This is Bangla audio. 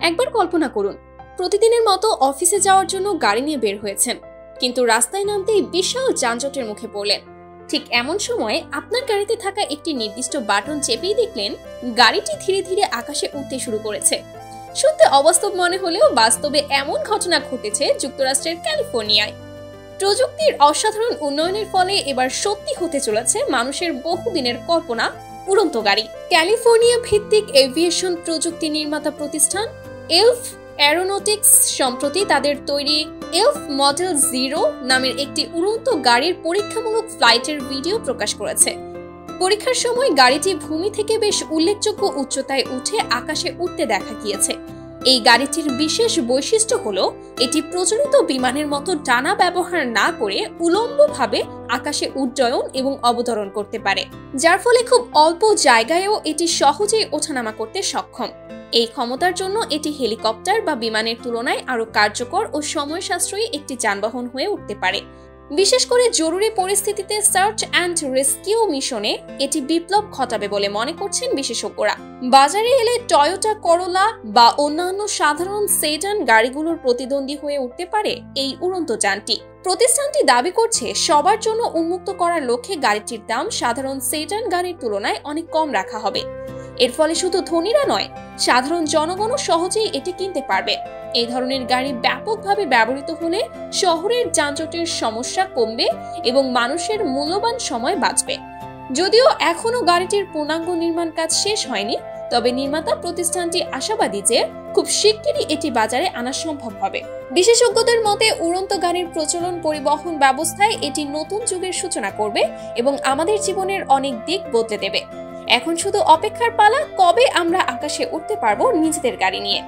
একবার কল্পনা করুন, প্রতিদিনের মতো অফিসে যাওয়ার জন্য গাড়ি নিয়ে বের হয়েছেন, কিন্তু রাস্তায় নামতেই বিশাল যানজটের মুখে পড়লেন। ঠিক এমন সময় আপনার গাড়িতে থাকা একটি নির্দিষ্ট বাটন চেপেই দেখলেন গাড়িটি ধীরে ধীরে আকাশে উঠতে শুরু করেছে। শুনতে অবাস্তব মনে হলেও বাস্তবে এমন ঘটনা ঘটেছে যুক্তরাষ্ট্রের ক্যালিফোর্নিয়ায়। প্রযুক্তির অসাধারণ উন্নয়নের ফলে এবার সত্যি হতে চলেছে মানুষের বহুদিনের কল্পনা, উড়ন্ত গাড়ি। ক্যালিফোর্নিয়া ভিত্তিক এভিয়েশন প্রযুক্তি নির্মাতা প্রতিষ্ঠান এলফ অ্যারোনটিক্স সম্প্রতি তাদের তৈরি এলফ মডেল 0 নামের একটি উড়ন্ত গাড়ির পরীক্ষামূলক ফ্লাইটের ভিডিও প্রকাশ করেছে। পরীক্ষার সময় গাড়িটি ভূমি থেকে বেশ উল্লেখযোগ্য উচ্চতায় উঠে আকাশে উঠতে দেখা গিয়েছে। এই গাড়িটির বিশেষ বৈশিষ্ট্য হলো এটি প্রচলিত বিমানের মতো ডানা ব্যবহার না করে উলম্বভাবে আকাশে উড্ডয়ন এবং অবতরণ করতে পারে, যার ফলে খুব অল্প জায়গায়ও এটি সহজেই ওঠানামা করতে সক্ষম। এই ক্ষমতার জন্য এটি হেলিকপ্টার বা বিমানের তুলনায় আরো কার্যকর ও সময় সাশ্রয়ী একটি যানবাহন হয়ে উঠতে পারে। বিশেষ করে জরুরি পরিস্থিতিতে সার্চ অ্যান্ড রেস্কিউ মিশনে এটি বিপ্লব ঘটাবে বলে মনে করছেন বিশেষজ্ঞরা। বাজারে এলে টয়োটা করোলা বা অন্যান্য সাধারণ সেডান গাড়িগুলোর প্রতিদ্বন্দ্বী হয়ে উঠতে পারে এই উড়ন্ত যানটি। প্রতিষ্ঠানটি দাবি করছে সবার জন্য উন্মুক্ত করার লক্ষ্যে গাড়িটির দাম সাধারণ সেডান গাড়ির তুলনায় অনেক কম রাখা হবে। এর ফলে শুধু ধনীরা নয়, সাধারণ জনগণও সহজেই এটি কিনতে পারবে। এই ধরনের গাড়ি ব্যাপকভাবে ব্যবহৃত হলে শহরের যানজটের সমস্যা কমবে এবং মানুষের মূল্যবান সময় বাঁচবে। যদিও এখনো গাড়িটির পূর্ণাঙ্গ নির্মাণ কাজ শেষ হয়নি, তবে নির্মাতা প্রতিষ্ঠানটি আশাবাদী যে খুব শিগগিরই এটি বাজারে আনা সম্ভব হবে। বিশেষজ্ঞদের মতে উড়ন্ত গাড়ির প্রচলন পরিবহন ব্যবস্থায় এটি নতুন যুগের সূচনা করবে এবং আমাদের জীবনের অনেক দিক বদলে দেবে। এখন শুধু অপেক্ষার পালা, কবে আমরা আকাশে উঠতে পারবো নিজেদের গাড়ি নিয়ে।